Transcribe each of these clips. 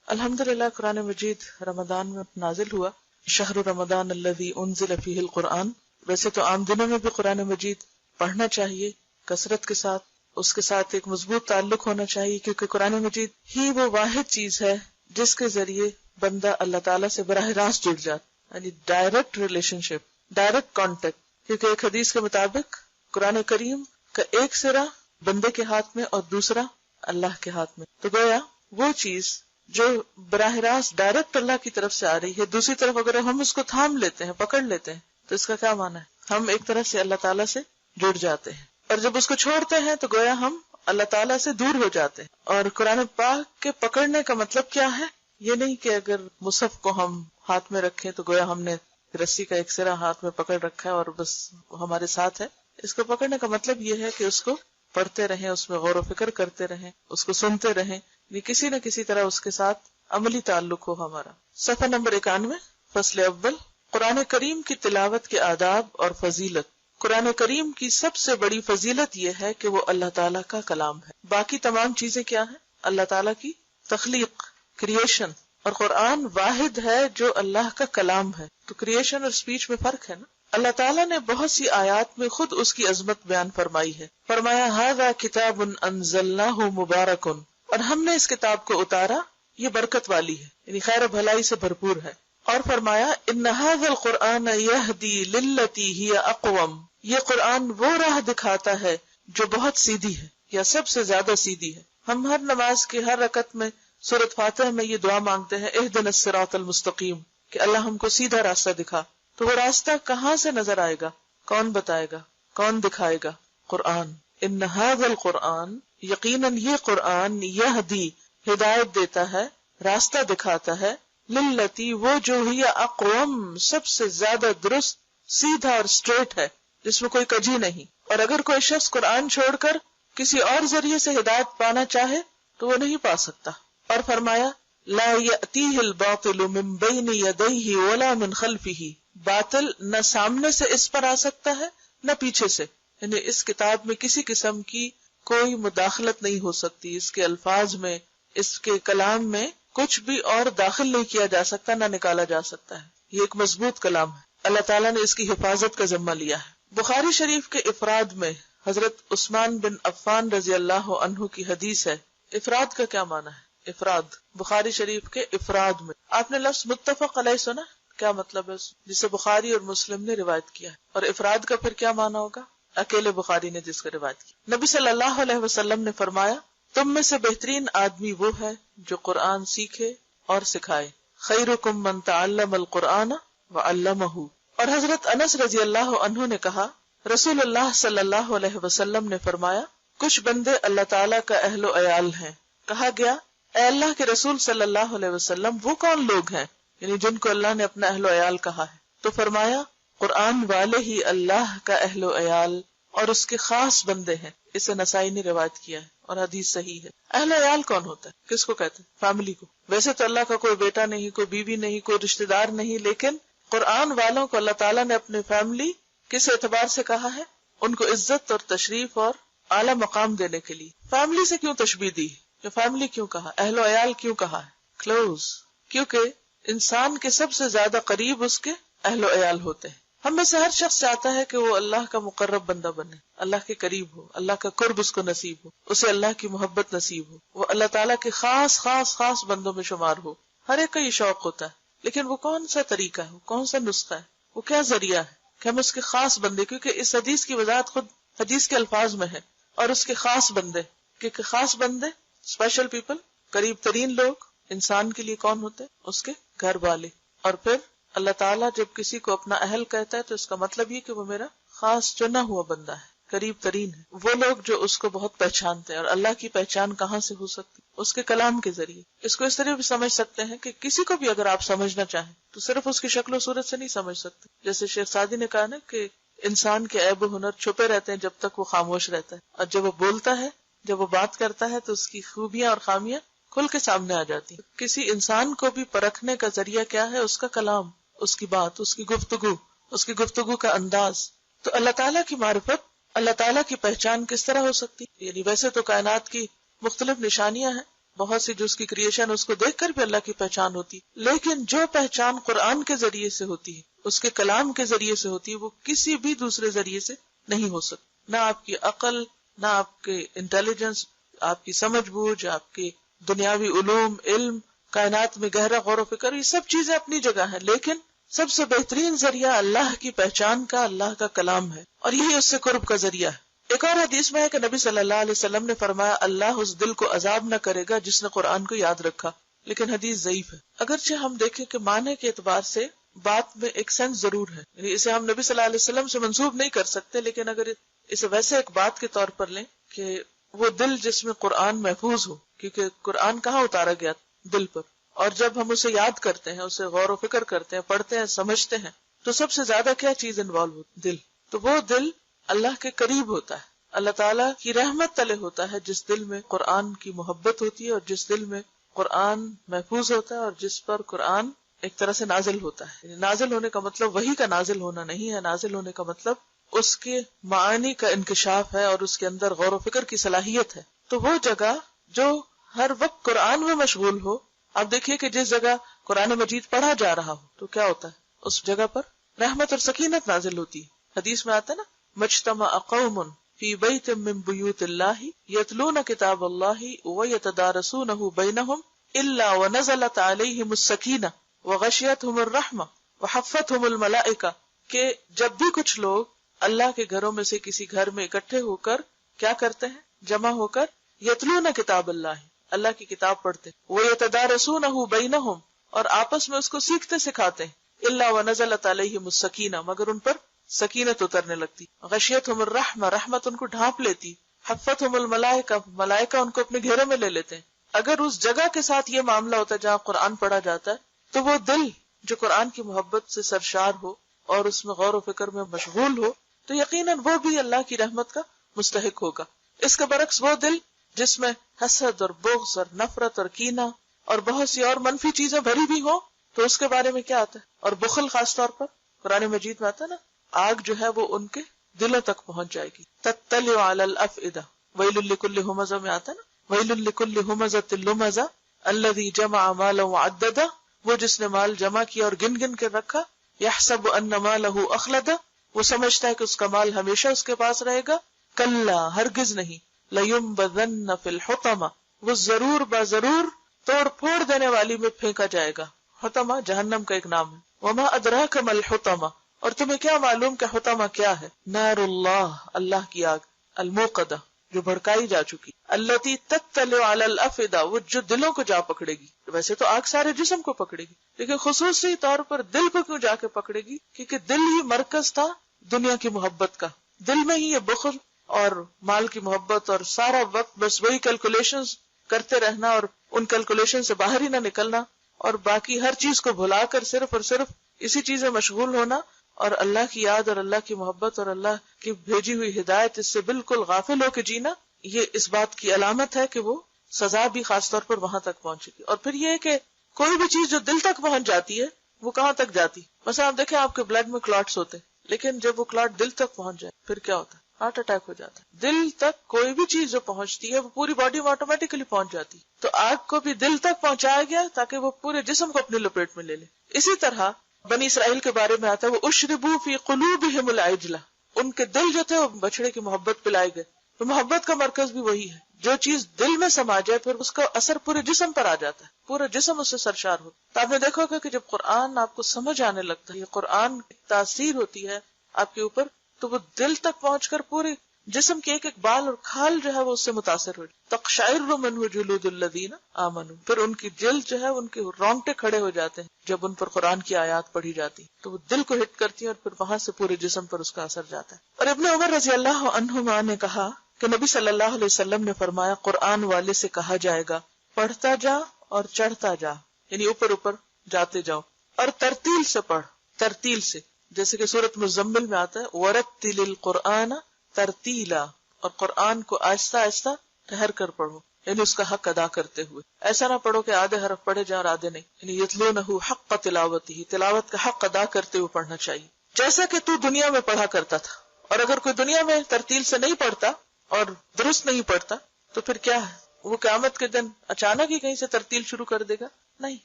الحمدللہ قرآن مجید رمضان میں نازل ہوا، شہر رمضان الذی انزل فیہ القرآن۔ ویسے تو عام دنوں میں بھی قرآن مجید پڑھنا چاہیے کثرت کے ساتھ، اس کے ساتھ ایک مضبوط تعلق ہونا چاہیے، کیونکہ قرآن مجید ہی وہ واحد چیز ہے جس کے ذریعے بندہ اللہ تعالیٰ سے براہ راست جڑ جاتا، یعنی ڈائریکٹ ریلیشن شپ، ڈائریکٹ کانٹیکٹ۔ کیونکہ ایک حدیث کے مطابق قرآن کریم کا ایک سرا بندے کے ہاتھ میں اور دوسرا اللہ کے ہاتھ میں، تو گویا وہ چیز جو براہ راست ڈائریکٹ اللہ کی طرف سے آ رہی ہے، دوسری طرف اگر ہم اس کو تھام لیتے ہیں، پکڑ لیتے ہیں، تو اس کا کیا معنی ہے؟ ہم ایک طرح سے اللہ تعالیٰ سے جڑ جاتے ہیں، اور جب اس کو چھوڑتے ہیں تو گویا ہم اللہ تعالیٰ سے دور ہو جاتے ہیں۔ اور قرآن پاک کے پکڑنے کا مطلب کیا ہے؟ یہ نہیں کہ اگر مصحف کو ہم ہاتھ میں رکھیں تو گویا ہم نے رسی کا ایک سرا ہاتھ میں پکڑ رکھا ہے اور بس ہمارے ساتھ ہے۔ اس کو پکڑنے کا مطلب یہ ہے کہ اس کو پڑھتے رہیں، اس میں غور و فکر کرتے رہیں، اس کو سنتے رہیں، یہ کسی نہ کسی طرح اس کے ساتھ عملی تعلق ہو ہمارا۔ صفحہ نمبر 91، فصل اول، قرآن کریم کی تلاوت کے آداب اور فضیلت۔ قرآن کریم کی سب سے بڑی فضیلت یہ ہے کہ وہ اللہ تعالیٰ کا کلام ہے۔ باقی تمام چیزیں کیا ہیں؟ اللہ تعالیٰ کی تخلیق، کریشن، اور قرآن واحد ہے جو اللہ کا کلام ہے۔ تو کریشن اور سپیچ میں فرق ہے نا۔ اللہ تعالیٰ نے بہت سی آیات میں خود اس کی عظمت بیان فرمائی ہے۔ فرمایا ھذا کتاب انزلناہ مبارک، اور ہم نے اس کتاب کو اتارا، یہ برکت والی ہے، یعنی خیر و بھلائی سے بھرپور ہے۔ اور فرمایا ان ھذا القرآن یہدی للتی ہی اقوم، یہ قرآن وہ راہ دکھاتا ہے جو بہت سیدھی ہے یا سب سے زیادہ سیدھی ہے۔ ہم ہر نماز کی ہر رکعت میں سورۃ فاتحہ میں یہ دعا مانگتے ہیں، اہدنا الصراط المستقیم، کہ اللہ ہم کو سیدھا راستہ دکھا۔ تو وہ راستہ کہاں سے نظر آئے گا؟ کون بتائے گا؟ کون دکھائے گا؟ قرآن۔ ان ھذا القرآن، یقیناً یہ قرآن، یہدی، ہدایت دیتا ہے، راستہ دکھاتا ہے، للتی، وہ جو ہی اقوم، سب سے زیادہ درست، سیدھا اور اسٹریٹ ہے، جس میں کوئی کجی نہیں۔ اور اگر کوئی شخص قرآن چھوڑ کر کسی اور ذریعے سے ہدایت پانا چاہے تو وہ نہیں پا سکتا۔ اور فرمایا لا یأتیہ الباطل من بین یدیہ ولا من خلفہ، باطل نہ سامنے سے اس پر آ سکتا ہے نہ پیچھے سے، یعنی اس کتاب میں کسی قسم کی کوئی مداخلت نہیں ہو سکتی، اس کے الفاظ میں، اس کے کلام میں کچھ بھی اور داخل نہیں کیا جا سکتا، نہ نکالا جا سکتا ہے۔ یہ ایک مضبوط کلام ہے، اللہ تعالیٰ نے اس کی حفاظت کا ذمہ لیا ہے۔ بخاری شریف کے افراد میں حضرت عثمان بن عفان رضی اللہ عنہ کی حدیث ہے۔ افراد کا کیا معنی ہے؟ افراد بخاری شریف کے افراد میں، آپ نے لفظ متفق علیہ سنا، کیا مطلب ہے جسے بخاری اور مسلم نے روایت کیا ہے؟ اور افراد کا پھر کیا معنی ہوگا؟ اکیلے بخاری نے جس کا روایت کی۔ نبی صلی اللہ علیہ وسلم نے فرمایا تم میں سے بہترین آدمی وہ ہے جو قرآن سیکھے اور سکھائے، خیرکم من تعلم القرآن وعلمہ۔ اور حضرت انس رضی اللہ عنہ نے کہا رسول اللہ صلی اللہ علیہ وسلم نے فرمایا کچھ بندے اللہ تعالیٰ کا اہل و عیال ہیں۔ کہا گیا اے اللہ کے رسول صلی اللہ علیہ وسلم وہ کون لوگ ہیں، یعنی جن کو اللہ نے اپنا اہل و عیال کہا ہے؟ تو فرمایا قرآن والے ہی اللہ کا اہل و عیال اور اس کے خاص بندے ہیں۔ اسے نسائی نے روایت کیا ہے اور حدیث صحیح ہے۔ اہل عیال کون ہوتا ہے؟ کس کو کہتے ہیں؟ فیملی کو۔ ویسے تو اللہ کا کوئی بیٹا نہیں، کوئی بیوی نہیں، کوئی رشتہ دار نہیں، لیکن قرآن والوں کو اللہ تعالیٰ نے اپنے فیملی کس اعتبار سے کہا ہے؟ ان کو عزت اور تشریف اور اعلیٰ مقام دینے کے لیے۔ فیملی سے کیوں تشبیہ دی؟ کہ فیملی کیوں کہا؟ اہل و عیال کیوں کہا ہے؟ کلوز، کیونکہ انسان کے سب سے زیادہ قریب اس کے اہل و عیال ہوتے ہیں۔ ہم میں سے ہر شخص چاہتا ہے کہ وہ اللہ کا مقرب بندہ بنے، اللہ کے قریب ہو، اللہ کا قرب اس کو نصیب ہو، اسے اللہ کی محبت نصیب ہو، وہ اللہ تعالیٰ کے خاص خاص خاص بندوں میں شمار ہو۔ ہر ایک کا یہ شوق ہوتا ہے، لیکن وہ کون سا طریقہ ہے، وہ کون سا نسخہ ہے، وہ کیا ذریعہ ہے کہ ہم اس کے خاص بندے، کیونکہ اس حدیث کی وضاحت خود حدیث کے الفاظ میں ہے، اور اس کے خاص بندے، کیونکہ خاص بندے، اسپیشل پیپل، قریب ترین لوگ انسان کے لیے کون ہوتے ہیں؟ اس کے گھر والے۔ اور پھر اللہ تعالیٰ جب کسی کو اپنا اہل کہتا ہے تو اس کا مطلب یہ کہ وہ میرا خاص چنا ہوا بندہ ہے، قریب ترین ہے، وہ لوگ جو اس کو بہت پہچانتے ہیں۔ اور اللہ کی پہچان کہاں سے ہو سکتی؟ اس کے کلام کے ذریعے۔ اس کو اس طرح بھی سمجھ سکتے ہیں کہ کسی کو بھی اگر آپ سمجھنا چاہیں تو صرف اس کی شکل و صورت سے نہیں سمجھ سکتے۔ جیسے شیخ سعدی نے کہا نا کہ انسان کے عیب و ہنر چھپے رہتے ہیں جب تک وہ خاموش رہتا ہے، اور جب وہ بولتا ہے، جب وہ بات کرتا ہے تو اس کی خوبیاں اور خامیاں کھل کے سامنے آ جاتی ہیں۔ کسی انسان کو بھی پرکھنے کا ذریعہ کیا ہے؟ اس کا کلام، اس کی بات، اس کی گفتگو کا انداز۔ تو اللہ تعالیٰ کی معرفت، اللہ تعالیٰ کی پہچان کس طرح ہو سکتی؟ یعنی ویسے تو کائنات کی مختلف نشانیاں ہیں، بہت سی جو اس کی کریشن اس کو دیکھ کر بھی اللہ کی پہچان ہوتی، لیکن جو پہچان قرآن کے ذریعے سے ہوتی ہے، اس کے کلام کے ذریعے سے ہوتی ہے، وہ کسی بھی دوسرے ذریعے سے نہیں ہو سکتی. نہ آپ کی عقل، نہ آپ کے انٹیلیجنس، آپ کی سمجھ بوجھ، آپ کے دنیاوی علوم، علم، کائنات میں گہرا غور و فکر، یہ سب چیزیں اپنی جگہ ہیں، لیکن سب سے بہترین ذریعہ اللہ کی پہچان کا اللہ کا کلام ہے، اور یہی اس سے قرب کا ذریعہ ہے. ایک اور حدیث میں ہے کہ نبی صلی اللہ علیہ وسلم نے فرمایا اللہ اس دل کو عذاب نہ کرے گا جس نے قرآن کو یاد رکھا، لیکن حدیث ضعیف ہے. اگرچہ ہم دیکھیں کہ معنی کے اعتبار سے بات میں ایک سینس ضرور ہے، یعنی اسے ہم نبی صلی اللہ علیہ وسلم سے منسوب نہیں کر سکتے، لیکن اگر اسے ویسے ایک بات کے طور پر لیں کہ وہ دل جس میں قرآن محفوظ ہو، کیونکہ قرآن کہاں اتارا گیا؟ دل پر. اور جب ہم اسے یاد کرتے ہیں، اسے غور و فکر کرتے ہیں، پڑھتے ہیں، سمجھتے ہیں، تو سب سے زیادہ کیا چیز انوالو ہوتی؟ دل. تو وہ دل اللہ کے قریب ہوتا ہے، اللہ تعالیٰ کی رحمت تلے ہوتا ہے، جس دل میں قرآن کی محبت ہوتی ہے، اور جس دل میں قرآن محفوظ ہوتا ہے، اور جس پر قرآن ایک طرح سے نازل ہوتا ہے. نازل ہونے کا مطلب وحی کا نازل ہونا نہیں ہے، نازل ہونے کا مطلب اس کے معانی کا انکشاف ہے، اور اس کے اندر غور و فکر کی صلاحیت ہے. تو وہ جگہ جو ہر وقت قرآن میں مشغول ہو، آپ دیکھیے کہ جس جگہ قرآن مجید پڑھا جا رہا ہو تو کیا ہوتا ہے؟ اس جگہ پر رحمت اور سکینت نازل ہوتی ہے. حدیث میں آتا ہے نا، مجتمع قوم فی بیت من بیوت اللہ یتلون کتاب اللہ ویتدارسونہ بینہم الا ونزلت علیہم السکینہ وغشیتہم الرحمہ وحفتہم الملائکہ، کہ جب بھی کچھ لوگ اللہ کے گھروں میں سے کسی گھر میں اکٹھے ہو کر کیا کرتے ہیں؟ جمع ہو کر یتلون کتاب اللہ، اللہ کی کتاب پڑھتے، ویتدارسونہ بینہم، اور آپس میں اس کو سیکھتے سکھاتے ہیں، الا ونزلت علیہم السکینہ، مگر ان پر سکینت اترنے لگتی، غشیتہم الرحمہ، رحمت ان کو ڈھانپ لیتی، حفتہم الملائکہ، ملائکہ ان کو اپنے گھیرے میں لے لیتے ہیں. اگر اس جگہ کے ساتھ یہ معاملہ ہوتا ہے جہاں قرآن پڑھا جاتا ہے، تو وہ دل جو قرآن کی محبت سے سرشار ہو اور اس میں غور و فکر میں مشغول ہو، تو یقیناً وہ بھی اللہ کی رحمت کا مستحق ہوگا. اس کے برعکس وہ دل جس میں حسد اور بغض اور نفرت اور کینہ اور بہت سی اور منفی چیزیں بھری بھی ہوں، تو اس کے بارے میں کیا آتا ہے؟ اور بخل خاص طور پر قرآن مجید میں آتا ہے نا، آگ جو ہے وہ ان کے دلوں تک پہنچ جائے گی. تطلع علی الافئدہ، ویل لکل ہمزہ میں آتا ہے نا، ویل لکل ہمزۃ لمزہ الذی جمع مالا وعددہ، وہ جس نے مال جمع کیا اور گن گن کے رکھا، یحسب ان مالہ اخلدہ، وہ سمجھتا ہے کہ اس کا مال ہمیشہ اس کے پاس رہے گا. کلا، ہرگز نہیں، لینبذن فی الحطمہ، وہ ضرور بضرور توڑ پھوڑ دینے والی میں پھینکا جائے گا. حطمہ جہنم کا ایک نام ہے. وما ادراک ما الحطمہ، اور تمہیں کیا معلوم کہ حطمہ کیا ہے؟ نار اللہ، اللہ کی آگ، الموقدہ، جو بھڑکائی جا چکی، التی تطلع علی الافئدہ، وہ جو دلوں کو جا پکڑے گی. ویسے تو آگ سارے جسم کو پکڑے گی، لیکن خصوصی طور پر دل کو کیوں جا کے پکڑے گی؟ کیونکہ دل ہی مرکز تھا دنیا کی محبت کا. دل میں ہی یہ بخل اور مال کی محبت اور سارا وقت بس وہی کیلکولیشنز کرتے رہنا اور ان کیلکولیشن سے باہر ہی نہ نکلنا، اور باقی ہر چیز کو بھلا کر صرف اور صرف اسی چیز میں مشغول ہونا، اور اللہ کی یاد اور اللہ کی محبت اور اللہ کی بھیجی ہوئی ہدایت اس سے بالکل غافل ہو کے جینا، یہ اس بات کی علامت ہے کہ وہ سزا بھی خاص طور پر وہاں تک پہنچے گی. اور پھر یہ کہ کوئی بھی چیز جو دل تک پہنچ جاتی ہے وہ کہاں تک جاتی؟ مثلا آپ دیکھیں آپ کے بلڈ میں کلاٹس ہوتے ہیں، لیکن جب وہ کلاٹ دل تک پہنچ جائے پھر کیا ہوتا ہے؟ ہارٹ اٹیک ہو جاتا ہے. دل تک کوئی بھی چیز جو پہنچتی ہے وہ پوری باڈی میں آٹومیٹکلی پہنچ جاتی. تو آگ کو بھی دل تک پہنچایا گیا تاکہ وہ پورے جسم کو اپنی لپیٹ میں لے لے. اسی طرح بنی اسرائیل کے بارے میں آتا ہے، وہ اشربوا فی قلوبہم العجلہ، ان کے دل جو تھے وہ بچڑے کی محبت پلائے گئے. تو محبت کا مرکز بھی وہی ہے، جو چیز دل میں سما جائے پھر اس کا اثر پورے جسم پر آ جاتا ہے، پورا جسم اس سے سرشار ہو. تو آپ نے دیکھا ہوگا کہ جب قرآن آپ کو سمجھ آنے لگتا ہے، یہ قرآن کی تاثیر ہوتی ہے آپ کے اوپر، تو وہ دل تک پہنچ کر پورے جسم کے ایک ایک بال اور کھال جو ہے وہ اس سے متاثر ہو جائے. تقشعر منہ جلود الذین آمنوا، پھر ان کی جلد جو ہے ان کے رونگٹے کھڑے ہو جاتے ہیں جب ان پر قرآن کی آیات پڑھی جاتی، تو وہ دل کو ہٹ کرتی ہیں اور پھر وہاں سے پورے جسم پر اس کا اثر جاتا ہے. اور ابن عمر رضی اللہ عنہما نے کہا کہ نبی صلی اللہ علیہ وسلم نے فرمایا، قرآن والے سے کہا جائے گا پڑھتا جا اور چڑھتا جا، یعنی اوپر اوپر جاتے جاؤ، اور ترتیل سے پڑھ، ترتیل سے، جیسے کہ سورۃ مزمل میں آتا ہے وَرَتِّلِ الْقُرْآنَ ترتیلا، اور قرآن کو آہستہ آہستہ ٹھہر کر پڑھو، یعنی اس کا حق ادا کرتے ہوئے. ایسا نہ پڑھو کہ آدھے حرف پڑھے جائیں اور آدھے نہیں، یعنی یتلونہ حق تلاوتہ، تلاوت کا حق ادا کرتے ہوئے پڑھنا چاہیے، جیسا کہ تو دنیا میں پڑھا کرتا تھا. اور اگر کوئی دنیا میں ترتیل سے نہیں پڑھتا اور درست نہیں پڑھتا تو پھر کیا ہے؟ وہ قیامت کے دن اچانک ہی کہیں سے ترتیل شروع کر دے گا؟ نہیں.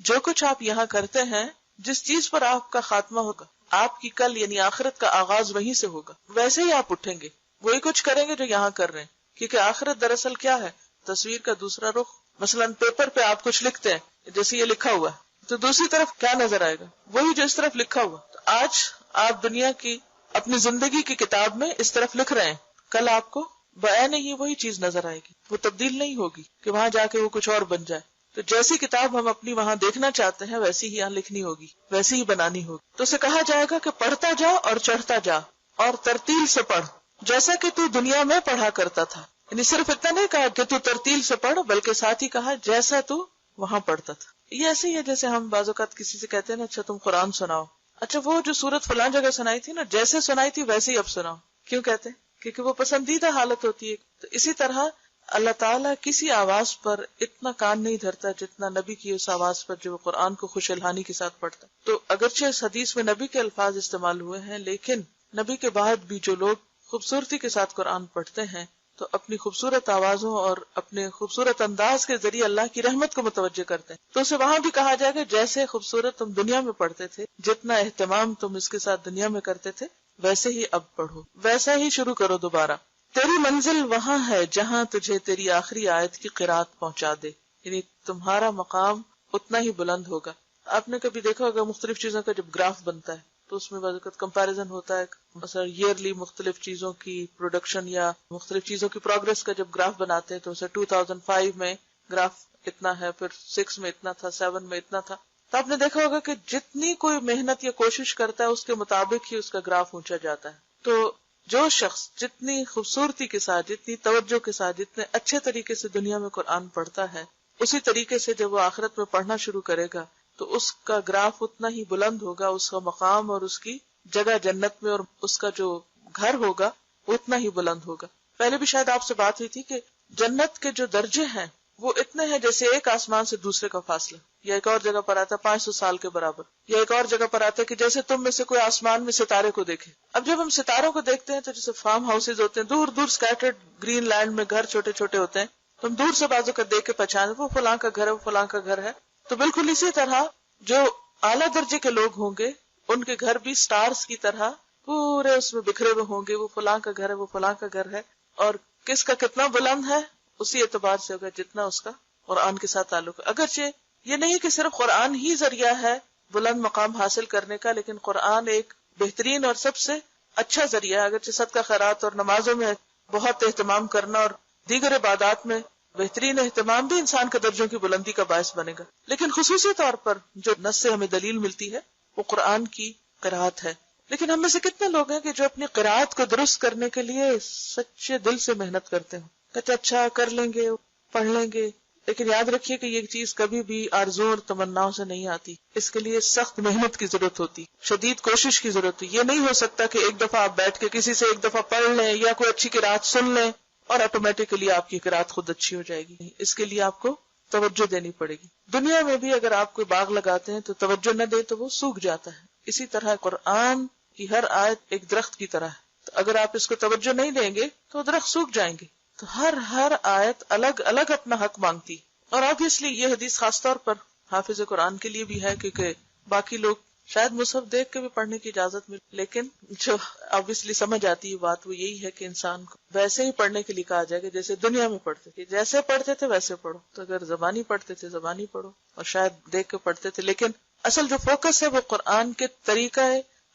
جو کچھ آپ یہاں کرتے ہیں، جس چیز پر آپ کا خاتمہ ہوگا، آپ کی کل یعنی آخرت کا آغاز وہیں سے ہوگا. ویسے ہی آپ اٹھیں گے، وہی کچھ کریں گے جو یہاں کر رہے ہیں. کیونکہ آخرت دراصل کیا ہے؟ تصویر کا دوسرا رخ. مثلا پیپر پہ آپ کچھ لکھتے ہیں، جیسے یہ لکھا ہوا ہے، تو دوسری طرف کیا نظر آئے گا؟ وہی جو اس طرف لکھا ہوا. تو آج آپ دنیا کی اپنی زندگی کی کتاب میں اس طرف لکھ رہے ہیں، کل آپ کو بعین ہی وہی چیز نظر آئے گی. وہ تبدیل نہیں ہوگی کہ وہاں جا کے وہ کچھ اور بن جائے. تو جیسی کتاب ہم اپنی وہاں دیکھنا چاہتے ہیں، ویسی ہی یہاں لکھنی ہوگی، ویسی ہی بنانی ہوگی. تو اسے کہا جائے گا کہ پڑھتا جا اور چڑھتا جا اور ترتیل سے پڑھ، جیسا کہ تو دنیا میں پڑھا کرتا تھا. یعنی صرف اتنا نہیں کہا کہ تو ترتیل سے پڑھ، بلکہ ساتھ ہی کہا جیسا تو وہاں پڑھتا تھا. یہ ایسے ہی ہے جیسے ہم بعض اوقات کسی سے کہتے ہیں نا، اچھا تم قرآن سناؤ. اچھا وہ جو سورت فلان جگہ سنائی تھی نا، جیسے سنائی تھی ویسے ہی اب سناؤ. کیوں کہتے ہیں؟ کیونکہ وہ پسندیدہ حالت ہوتی ہے. تو اسی طرح اللہ تعالیٰ کسی آواز پر اتنا کان نہیں دھرتا جتنا نبی کی اس آواز پر جو وہ قرآن کو خوش الحانی کے ساتھ پڑھتا. تو اگرچہ اس حدیث میں نبی کے الفاظ استعمال ہوئے ہیں، لیکن نبی کے بعد بھی جو لوگ خوبصورتی کے ساتھ قرآن پڑھتے ہیں تو اپنی خوبصورت آوازوں اور اپنے خوبصورت انداز کے ذریعے اللہ کی رحمت کو متوجہ کرتے ہیں. تو اسے وہاں بھی کہا جائے گا جیسے خوبصورت تم دنیا میں پڑھتے تھے، جتنا اہتمام تم اس کے ساتھ دنیا میں کرتے تھے، ویسے ہی اب پڑھو، ویسا ہی شروع کرو دوبارہ. تیری منزل وہاں ہے جہاں تجھے تیری آخری آیت کی قرات پہنچا دے. یعنی تمہارا مقام اتنا ہی بلند ہوگا. آپ نے کبھی دیکھا ہوگا مختلف چیزوں کا جب گراف بنتا ہے تو اس میں بعض اوقات کمپیریزن ہوتا ہے، مثلا ایئرلی مختلف چیزوں کی پروڈکشن یا مختلف چیزوں کی پروگرس کا جب گراف بناتے ہیں تو اسے 2005 میں گراف اتنا ہے، پھر 6 میں اتنا تھا، 7 میں اتنا تھا. تو آپ نے دیکھا ہوگا کہ جتنی کوئی محنت یا کوشش کرتا ہے اس کے مطابق ہی اس کا گراف اونچا جاتا ہے. تو جو شخص جتنی خوبصورتی کے ساتھ، جتنی توجہ کے ساتھ، جتنے اچھے طریقے سے دنیا میں قرآن پڑھتا ہے، اسی طریقے سے جب وہ آخرت میں پڑھنا شروع کرے گا تو اس کا گراف اتنا ہی بلند ہوگا، اس کا مقام اور اس کی جگہ جنت میں اور اس کا جو گھر ہوگا اتنا ہی بلند ہوگا. پہلے بھی شاید آپ سے بات ہوئی تھی کہ جنت کے جو درجے ہیں وہ اتنے ہیں جیسے ایک آسمان سے دوسرے کا فاصلہ، یا ایک اور جگہ پر آتا ہے 500 سال کے برابر، یا ایک اور جگہ پر آتا ہے کہ جیسے تم میں سے کوئی آسمان میں ستارے کو دیکھے. اب جب ہم ستاروں کو دیکھتے ہیں تو جیسے فارم ہاؤسز ہوتے ہیں، دور دور سکیٹرڈ گرین لینڈ میں گھر چھوٹے چھوٹے ہوتے ہیں، تو ہم دور سے بازو کا دیکھ کے پہچان وہ فلاں کا گھر ہے، وہ فلاں کا گھر ہے. تو بالکل اسی طرح جو اعلیٰ درجے کے لوگ ہوں گے ان کے گھر بھی سٹارز کی طرح پورے اس میں بکھرے ہوئے ہوں گے، وہ فلاں کا گھر ہے، وہ فلاں کا گھر ہے. اور کس کا کتنا بلند ہے اسی اعتبار سے ہوگا جتنا اس کا قرآن کے ساتھ تعلق ہے. اگرچہ یہ نہیں کہ صرف قرآن ہی ذریعہ ہے بلند مقام حاصل کرنے کا، لیکن قرآن ایک بہترین اور سب سے اچھا ذریعہ ہے. اگرچہ صدقہ خیرات اور نمازوں میں بہت اہتمام کرنا اور دیگر عبادات میں بہترین اہتمام بھی انسان کے درجوں کی بلندی کا باعث بنے گا، لیکن خصوصی طور پر جو نص سے ہمیں دلیل ملتی ہے وہ قرآن کی قرات ہے. لیکن ہم میں سے کتنے لوگ ہیں کہ جو اپنی قرات کو درست کرنے کے لیے سچے دل سے محنت کرتے ہیں، کہتے اچھا کر لیں گے، پڑھ لیں گے، لیکن یاد رکھیے کہ یہ چیز کبھی بھی آرزو اور تمناؤں سے نہیں آتی. اس کے لیے سخت محنت کی ضرورت ہوتی، شدید کوشش کی ضرورت ہوتی. یہ نہیں ہو سکتا کہ ایک دفعہ آپ بیٹھ کے کسی سے ایک دفعہ پڑھ لیں یا کوئی اچھی قرات سن لیں اور آٹومیٹکلی آپ کی قرات خود اچھی ہو جائے گی. اس کے لیے آپ کو توجہ دینی پڑے گی. دنیا میں بھی اگر آپ کوئی باغ لگاتے ہیں تو توجہ نہ دے تو وہ سوکھ جاتا ہے. اسی طرح قرآن کی ہر آیت ایک درخت کی طرح ہے، تو اگر آپ اس کو توجہ نہیں دیں گے تو درخت سوکھ جائیں گے. تو ہر آیت الگ الگ اپنا حق مانگتی. اور آبویسلی یہ حدیث خاص طور پر حافظ قرآن کے لیے بھی ہے، کیونکہ باقی لوگ شاید مصحف دیکھ کے بھی پڑھنے کی اجازت ملے، لیکن جو آبویسلی سمجھ آتی ہے بات وہ یہی ہے کہ انسان کو ویسے ہی پڑھنے کے لیے کہا جائے کہ جیسے دنیا میں پڑھتے تھے، جیسے پڑھتے تھے ویسے پڑھو. تو اگر زبانی پڑھتے تھے زبانی پڑھو، اور شاید دیکھ کے پڑھتے تھے، لیکن اصل جو فوکس ہے وہ قرآن کے طریقہ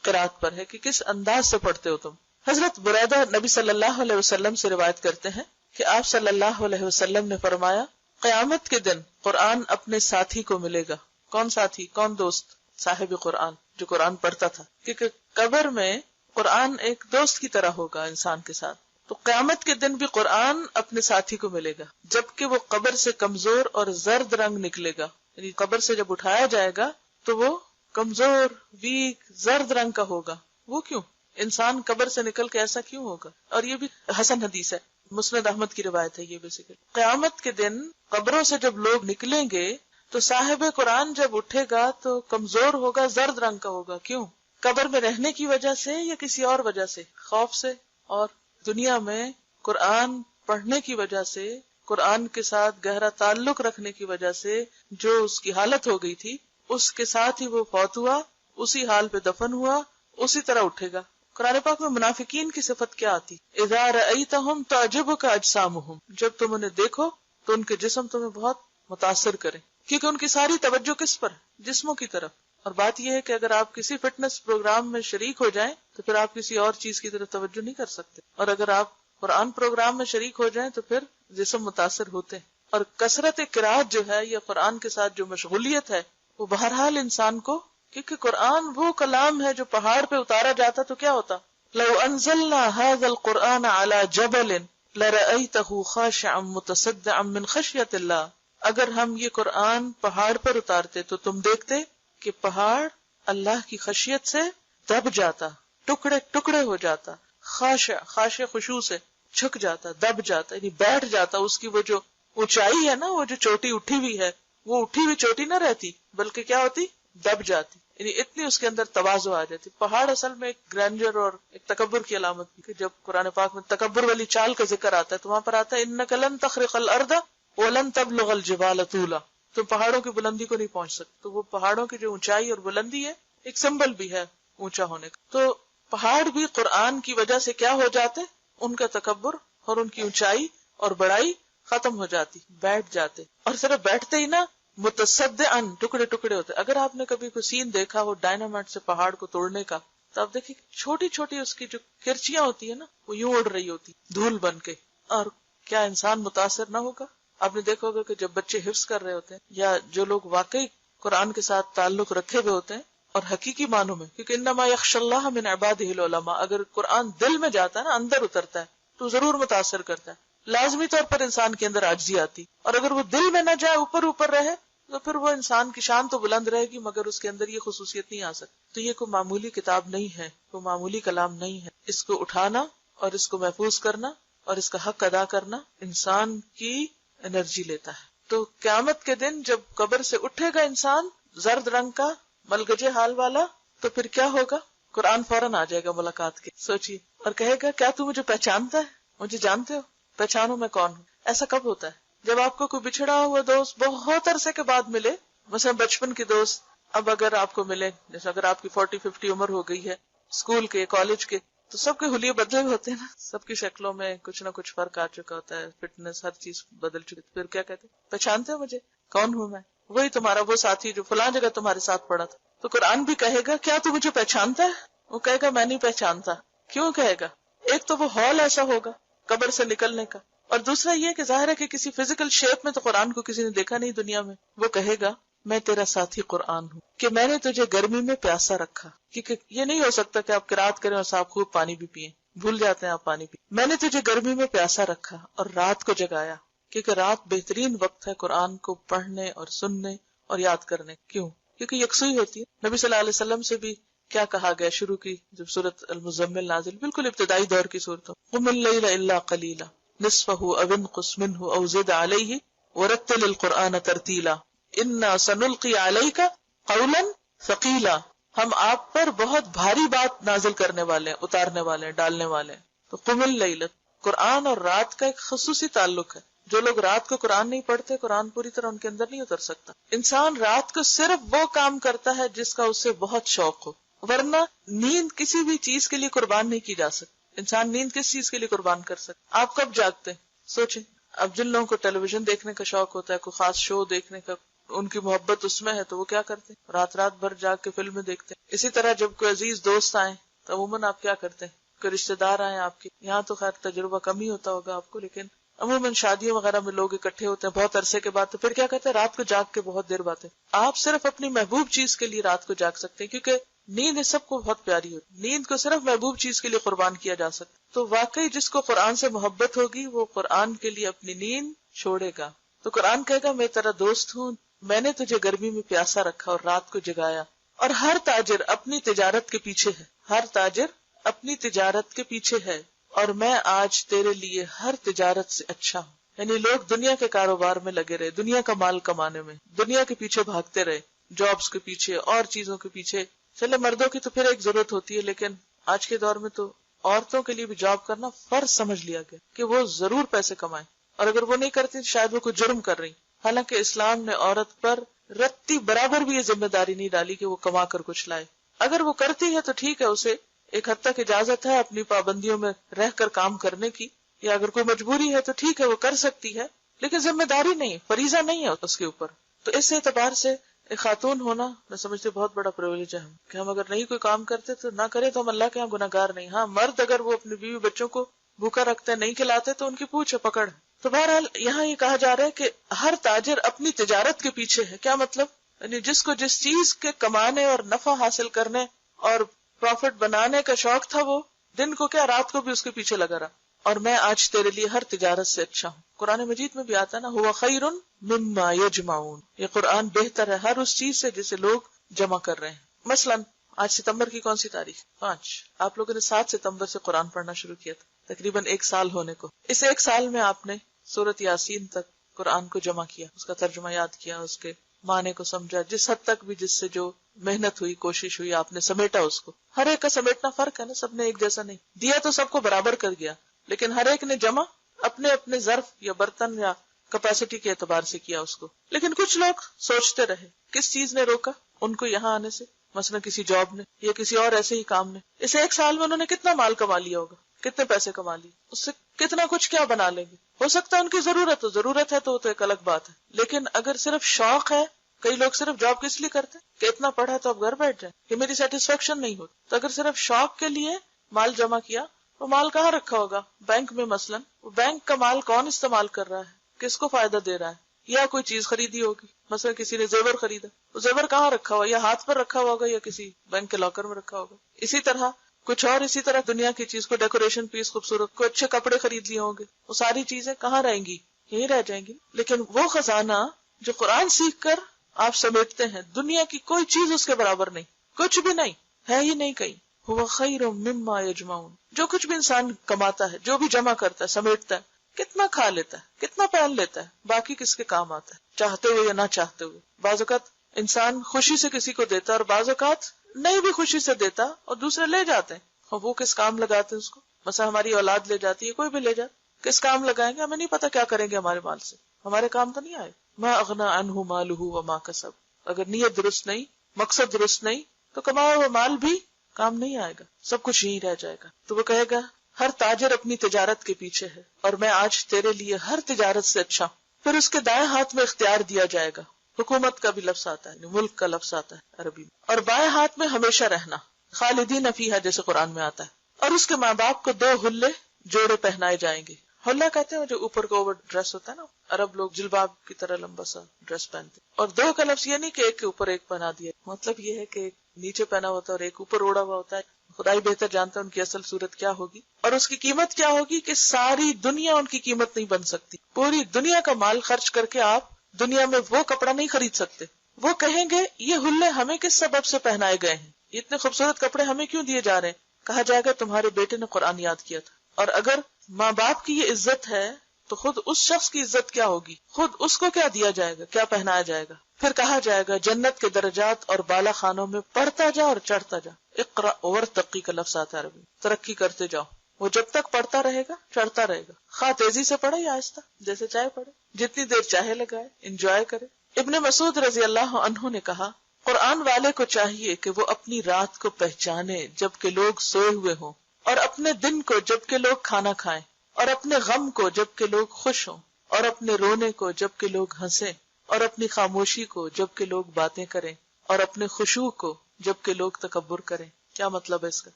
قرات پر ہے کہ کس انداز سے پڑھتے ہو تم. حضرت بریدہ نبی صلی اللہ علیہ وسلم سے روایت کرتے ہیں کہ آپ صلی اللہ علیہ وسلم نے فرمایا، قیامت کے دن قرآن اپنے ساتھی کو ملے گا. کون ساتھی؟ کون دوست؟ صاحب قرآن، جو قرآن پڑھتا تھا. کیونکہ قبر میں قرآن ایک دوست کی طرح ہوگا انسان کے ساتھ. تو قیامت کے دن بھی قرآن اپنے ساتھی کو ملے گا، جبکہ وہ قبر سے کمزور اور زرد رنگ نکلے گا. یعنی قبر سے جب اٹھایا جائے گا تو وہ کمزور، ویک، زرد رنگ کا ہوگا. وہ کیوں؟ انسان قبر سے نکل کے ایسا کیوں ہوگا؟ اور یہ بھی حسن حدیث ہے، مسند احمد کی روایت ہے. یہ بیسیکلی قیامت کے دن قبروں سے جب لوگ نکلیں گے تو صاحب قرآن جب اٹھے گا تو کمزور ہوگا، زرد رنگ کا ہوگا. کیوں؟ قبر میں رہنے کی وجہ سے یا کسی اور وجہ سے؟ خوف سے. اور دنیا میں قرآن پڑھنے کی وجہ سے، قرآن کے ساتھ گہرا تعلق رکھنے کی وجہ سے جو اس کی حالت ہو گئی تھی اس کے ساتھ ہی وہ فوت ہوا، اسی حال پہ دفن ہوا، اسی طرح اٹھے گا۔ قرآن پاک میں منافقین کی صفت کیا آتی؟ اذا رأیتہم تعجبک اجسامہم، جب تم انہیں دیکھو تو ان کے جسم تمہیں بہت متاثر کریں، کیونکہ ان کی ساری توجہ کس پر ہے؟ جسموں کی طرف۔ اور بات یہ ہے کہ اگر آپ کسی فٹنس پروگرام میں شریک ہو جائیں تو پھر آپ کسی اور چیز کی طرف توجہ نہیں کر سکتے، اور اگر آپ قرآن پروگرام میں شریک ہو جائیں تو پھر جسم متاثر ہوتے ہیں۔ اور کثرت قرات جو ہے یا قرآن کے ساتھ جو مشغولیت ہے وہ بہرحال انسان کو، کیونکہ قرآن وہ کلام ہے جو پہاڑ پہ اتارا جاتا تو کیا ہوتا؟ لو انزلنا هذا القرآن على جبل لرأيته خاشعا متصدعا من خشية الله، اگر ہم یہ قرآن پہاڑ پر اتارتے تو تم دیکھتے کہ پہاڑ اللہ کی خشیت سے دب جاتا، ٹکڑے ٹکڑے ہو جاتا، خاشع خشوع سے جھک جاتا، دب جاتا، یعنی بیٹھ جاتا۔ اس کی وہ جو اونچائی ہے نا، وہ جو چوٹی اٹھی ہوئی ہے، وہ اٹھی ہوئی چوٹی نہ رہتی بلکہ کیا ہوتی؟ دب جاتی، یعنی اتنی اس کے اندر تواضع آ جاتی۔ پہاڑ اصل میں ایک گرینڈر اور ایک تکبر کی علامت ہے۔ جب قرآن پاک میں تکبر والی چال کا ذکر آتا ہے تو وہاں پر آتا ہے انک لن تخرق الارض ولن تبلغ الجبال طولا، تم پہاڑوں کی بلندی کو نہیں پہنچ سکتے۔ تو وہ پہاڑوں کی جو اونچائی اور بلندی ہے ایک سمبل بھی ہے اونچا ہونے کا۔ تو پہاڑ بھی قرآن کی وجہ سے کیا ہو جاتے؟ ان کا تکبر اور ان کی اونچائی اور بڑائی ختم ہو جاتی، بیٹھ جاتے، اور صرف بیٹھتے ہی نا، متصدعن، ٹکڑے ٹکڑے ہوتے۔ اگر آپ نے کبھی کوئی سین دیکھا ہو ڈائنامائٹ سے پہاڑ کو توڑنے کا تو آپ دیکھیں چھوٹی چھوٹی اس کی جو کرچیاں ہوتی ہے نا وہ یوں اڑ رہی ہوتی دھول بن کے، اور کیا انسان متاثر نہ ہوگا؟ آپ نے دیکھا ہوگا کہ جب بچے حفظ کر رہے ہوتے ہیں یا جو لوگ واقعی قرآن کے ساتھ تعلق رکھے ہوئے ہوتے ہیں اور حقیقی معنوں میں، کیونکہ انما یخشی اللہ من عبادہ العلماء، اگر قرآن دل میں جاتا ہے نا، اندر اترتا ہے تو ضرور متاثر کرتا ہے، لازمی طور پر انسان کے اندر عاجزی آتی، اور اگر وہ دل میں نہ جائے، اوپر اوپر رہے تو پھر وہ انسان کی شان تو بلند رہے گی مگر اس کے اندر یہ خصوصیت نہیں آ سکتی۔ تو یہ کوئی معمولی کتاب نہیں ہے، کوئی معمولی کلام نہیں ہے۔ اس کو اٹھانا اور اس کو محفوظ کرنا اور اس کا حق ادا کرنا انسان کی انرجی لیتا ہے۔ تو قیامت کے دن جب قبر سے اٹھے گا انسان زرد رنگ کا ملگجے حال والا، تو پھر کیا ہوگا؟ قرآن فوراً آ جائے گا ملاقات کے، سوچیے، اور کہے گا کیا تو مجھے پہچانتا ہے؟ مجھے جانتے ہو؟ پہچانو میں کون ہوں۔ ایسا کب ہوتا ہے؟ جب آپ کو کوئی بچھڑا ہوا دوست بہت عرصے کے بعد ملے، مثلا بچپن کے دوست اب اگر آپ کو ملے، جیسے اگر آپ کی 40-50 عمر ہو گئی ہے، اسکول کے، کالج کے، تو سب کے حلیے بدلے ہوئے ہوتے ہیں نا، سب کی شکلوں میں کچھ نہ کچھ فرق آ چکا ہوتا ہے، فٹنس ہر چیز بدل چکی۔ پھر کیا کہتے ہیں؟ پہچانتے ہو مجھے؟ کون ہوں میں؟ وہی تمہارا وہ ساتھی جو فلاں جگہ تمہارے ساتھ پڑا تھا۔ تو قرآن بھی کہے گا کیا تو مجھے پہچانتا ہے؟ وہ کہے گا میں نہیں پہچانتا۔ کیوں کہے گا؟ ایک تو وہ ہال ایسا ہوگا قبر سے نکلنے کا، اور دوسرا یہ کہ ظاہر ہے کہ کسی فزیکل شیپ میں تو قرآن کو کسی نے دیکھا نہیں دنیا میں۔ وہ کہے گا میں تیرا ساتھی قرآن ہوں، کہ میں نے تجھے گرمی میں پیاسا رکھا، کیونکہ یہ نہیں ہو سکتا کہ آپ قرات کریں اور صاحب خوب پانی بھی پیئیں، بھول جاتے ہیں آپ پانی پی۔ میں نے تجھے گرمی میں پیاسا رکھا اور رات کو جگایا، کیونکہ رات بہترین وقت ہے قرآن کو پڑھنے اور سننے اور یاد کرنے۔ کیوں؟ کیونکہ یکسوئی ہوتی ہے۔ نبی صلی اللہ علیہ وسلم سے بھی کیا کہا گیا شروع کی جب سورۃ المزمل نازل، بالکل ابتدائی دور کی صورتوں، قم اللیل الا قلیلا نصفہ او انقص منہ او زد علیہ ورتل القرآن ترتیلا انا سنلقی علیک قولا ثقیلا، ہم آپ پر بہت بھاری بات نازل کرنے والے ہیں، اتارنے والے ہیں، ڈالنے والے ہیں۔ تو قم اللیل، قرآن اور رات کا ایک خصوصی تعلق ہے۔ جو لوگ رات کو قرآن نہیں پڑھتے، قرآن پوری طرح ان کے اندر نہیں اتر سکتا۔ انسان رات کو صرف وہ کام کرتا ہے جس کا اسے بہت شوق ہو، ورنہ نیند کسی بھی چیز کے لیے قربان نہیں کی جا سکتی۔ انسان نیند کس چیز کے لیے قربان کر سکتا؟ آپ کب جاگتے ہیں؟ سوچیں، اب جن لوگوں کو ٹیلی ویژن دیکھنے کا شوق ہوتا ہے، کوئی خاص شو دیکھنے کا، ان کی محبت اس میں ہے تو وہ کیا کرتے ہیں؟ رات رات بھر جاگ کے فلمیں دیکھتے ہیں۔ اسی طرح جب کوئی عزیز دوست آئے تو عموماً آپ کیا کرتے ہیں؟ کوئی رشتے دار آئے آپ کے، یہاں تو خیر تجربہ کم ہی ہوتا ہوگا آپ کو، لیکن عموماً شادیوں وغیرہ میں لوگ اکٹھے ہوتے ہیں بہت عرصے کے بعد، تو پھر کیا کہتے ہیں؟ رات کو جاگ کے بہت دیر باتیں۔ آپ صرف اپنی محبوب چیز کے لیے رات کو جاگ سکتے ہیں، کیونکہ نیند اس سب کو بہت پیاری ہوتی، نیند کو صرف محبوب چیز کے لیے قربان کیا جا سکتا۔ تو واقعی جس کو قرآن سے محبت ہوگی وہ قرآن کے لیے اپنی نیند چھوڑے گا۔ تو قرآن کہے گا میں تیرا دوست ہوں، میں نے تجھے گرمی میں پیاسا رکھا اور رات کو جگایا۔ اور ہر تاجر اپنی تجارت کے پیچھے ہے، ہر تاجر اپنی تجارت کے پیچھے ہے، اور میں آج تیرے لیے ہر تجارت سے اچھا ہوں۔ یعنی لوگ دنیا کے کاروبار میں لگے رہے، دنیا کا مال کمانے میں، دنیا کے پیچھے بھاگتے رہے، جابز کے پیچھے اور چیزوں کے پیچھے۔ چلے مردوں کی تو پھر ایک ضرورت ہوتی ہے، لیکن آج کے دور میں تو عورتوں کے لیے بھی جاب کرنا فرض سمجھ لیا گیا کہ وہ ضرور پیسے کمائیں، اور اگر وہ نہیں کرتی شاید وہ کوئی جرم کر رہی. حالانکہ اسلام نے عورت پر رتی برابر بھی یہ ذمہ داری نہیں ڈالی کہ وہ کما کر کچھ لائے. اگر وہ کرتی ہے تو ٹھیک ہے، اسے ایک حد تک اجازت ہے اپنی پابندیوں میں رہ کر کام کرنے کی، یا اگر کوئی مجبوری ہے تو ٹھیک ہے وہ کر سکتی ہے، لیکن ذمہ داری نہیں، فریضہ نہیں ہے اس کے اوپر. تو اس اعتبار سے ایک خاتون ہونا میں سمجھتی بہت بڑا پریویلیج ہے کہ ہم اگر نہیں کوئی کام کرتے تو نہ کرے تو ہم اللہ کے ہاں گناہگار نہیں. ہاں مرد اگر وہ اپنی بیوی بچوں کو بھوکا رکھتے ہیں، نہیں کھلاتے تو ان کی پوچھ ہے، پکڑ. تو بہرحال یہاں یہ کہا جا رہا ہے کہ ہر تاجر اپنی تجارت کے پیچھے ہے. کیا مطلب؟ یعنی جس کو جس چیز کے کمانے اور نفع حاصل کرنے اور پروفٹ بنانے کا شوق تھا، وہ دن کو کیا رات کو بھی اس کے پیچھے لگا رہا. اور میں آج تیرے لیے ہر تجارت سے اچھا ہوں. قرآن مجید میں بھی آتا ہے نا، ہوا خیر مما یجمعون. یہ قرآن بہتر ہے ہر اس چیز سے جسے لوگ جمع کر رہے ہیں. مثلا آج ستمبر کی کون سی تاریخ؟ 5. آپ لوگوں نے 7 ستمبر سے قرآن پڑھنا شروع کیا تھا، تقریباً 1 سال ہونے کو. اس 1 سال میں آپ نے سورۃ یاسین تک قرآن کو جمع کیا، اس کا ترجمہ یاد کیا، اس کے معنی کو سمجھا، جس حد تک بھی جس سے جو محنت ہوئی، کوشش ہوئی، آپ نے سمیٹا اس کو. ہر ایک کا سمیٹنا فرق ہے نا، سب نے ایک جیسا نہیں دیا، تو سب کو برابر کر گیا، لیکن ہر ایک نے جمع اپنے اپنے ظرف یا برتن یا کیپیسٹی کے اعتبار سے کیا اس کو. لیکن کچھ لوگ سوچتے رہے کس چیز نے روکا ان کو یہاں آنے سے، مثلا کسی جاب نے یا کسی اور ایسے ہی کام نے. اس 1 سال میں انہوں نے کتنا مال کما لیا ہوگا، کتنے پیسے کما لیے، اس سے کتنا کچھ کیا بنا لیں گے. ہو سکتا ہے ان کی ضرورت ہے تو ایک الگ بات ہے، لیکن اگر صرف شوق ہے، کئی لوگ صرف جاب کس لیے کرتے ہیں کہ اتنا پڑھا تو اب گھر بیٹھ جائیں کہ میری سیٹسفیکشن نہیں ہوتی. تو اگر صرف شوق کے لیے مال جمع کیا، وہ مال کہاں رکھا ہوگا؟ بینک میں. مثلا وہ بینک کا مال کون استعمال کر رہا ہے، کس کو فائدہ دے رہا ہے؟ یا کوئی چیز خریدی ہوگی، مثلا کسی نے زیور خریدا، وہ زیور کہاں رکھا ہوا؟ یا ہاتھ پر رکھا ہوگا یا کسی بینک کے لاکر میں رکھا ہوگا. اسی طرح کچھ اور، اسی طرح دنیا کی چیز کو ڈیکوریشن پیس خوبصورت، کوئی اچھے کپڑے خرید لیے ہوں گے، وہ ساری چیزیں کہاں رہیں گی؟ یہیں رہ جائیں گی. لیکن وہ خزانہ جو قرآن سیکھ کر آپ سمیٹتے ہیں، دنیا کی کوئی چیز اس کے برابر نہیں، کچھ بھی نہیں ہے ہی نہیں کہیں. ہوا خیر مما یجمعون. جو کچھ بھی انسان کماتا ہے، جو بھی جمع کرتا ہے، سمیٹتا ہے، کتنا کھا لیتا ہے، کتنا پہن لیتا ہے، باقی کس کے کام آتا ہے، چاہتے ہوئے یا نہ چاہتے ہوئے. بعض اوقات انسان خوشی سے کسی کو دیتا ہے اور بعض اوقات نہیں بھی خوشی سے دیتا اور دوسرے لے جاتے ہیں. اور وہ کس کام لگاتے ہیں اس کو؟ مثلا ہماری اولاد لے جاتی ہے، کوئی بھی لے جائے، کس کام لگائیں گے؟ ہمیں نہیں پتا کیا کریں گے ہمارے مال سے، ہمارے کام تو نہیں آئے. ما اغنى عنہ مالہ وما کسب. اگر نیت درست نہیں، مقصد درست نہیں، تو کمایا ہوا مال بھی کام نہیں آئے گا، سب کچھ یہیں رہ جائے گا. تو وہ کہے گا ہر تاجر اپنی تجارت کے پیچھے ہے اور میں آج تیرے لیے ہر تجارت سے اچھا ہوں. پھر اس کے دائیں ہاتھ میں اختیار دیا جائے گا. حکومت کا بھی لفظ آتا ہے، ملک کا لفظ آتا ہے عربی میں. اور بائیں ہاتھ میں ہمیشہ رہنا، خالدین فیہا جیسے قرآن میں آتا ہے. اور اس کے ماں باپ کو 2 حلے جوڑے پہنائے جائیں گے. حلہ کہتے ہیں جو اوپر کو اوور ڈریس ہوتا ہے نا، عرب لوگ جلباب کی طرح لمبا سا ڈریس پہنتے. اور 2 کا لفظ یہ نہیں کہ ایک کے اوپر ایک پہنا دیا، مطلب یہ ہے کہ ایک نیچے پہنا ہوتا ہے اور ایک اوپر اوڑا ہوا ہوتا ہے. خدائی بہتر جانتا ہے ان کی اصل صورت کیا ہوگی اور اس کی قیمت کیا ہوگی کہ ساری دنیا ان کی قیمت نہیں بن سکتی. پوری دنیا کا مال خرچ کر کے آپ دنیا میں وہ کپڑا نہیں خرید سکتے. وہ کہیں گے یہ حلے ہمیں کس سبب سے پہنائے گئے ہیں، اتنے خوبصورت کپڑے ہمیں کیوں دیے جا رہے ہیں؟ کہا جائے گا تمہارے بیٹے نے قرآن یاد کیا تھا. اور اگر ماں باپ کی یہ عزت ہے تو خود اس شخص کی عزت کیا ہوگی، خود اس کو کیا دیا جائے گا، کیا پہنایا جائے گا. پھر کہا جائے گا جنت کے درجات اور بالا خانوں میں پڑھتا جا اور چڑھتا جا. اقرا ورتقی کا لفظ آتا ہے عربی، ترقی کرتے جاؤ. وہ جب تک پڑھتا رہے گا چڑھتا رہے گا، خواہ تیزی سے پڑھے یا آہستہ، جیسے چاہے پڑھے، جتنی دیر چاہے لگائے، انجوائے کرے. ابن مسعود رضی اللہ عنہ نے کہا قرآن والے کو چاہیے کہ وہ اپنی رات کو پہچانے جبکہ لوگ سوئے ہوئے ہوں، اور اپنے دن کو جبکہ لوگ کھانا کھائیں، اور اپنے غم کو جبکہ لوگ خوش ہوں، اور اپنے رونے کو جبکہ لوگ ہنسیں، اور اپنی خاموشی کو جبکہ لوگ باتیں کریں، اور اپنے خشوع کو جبکہ لوگ تکبر کریں. کیا مطلب ہے اس کا؟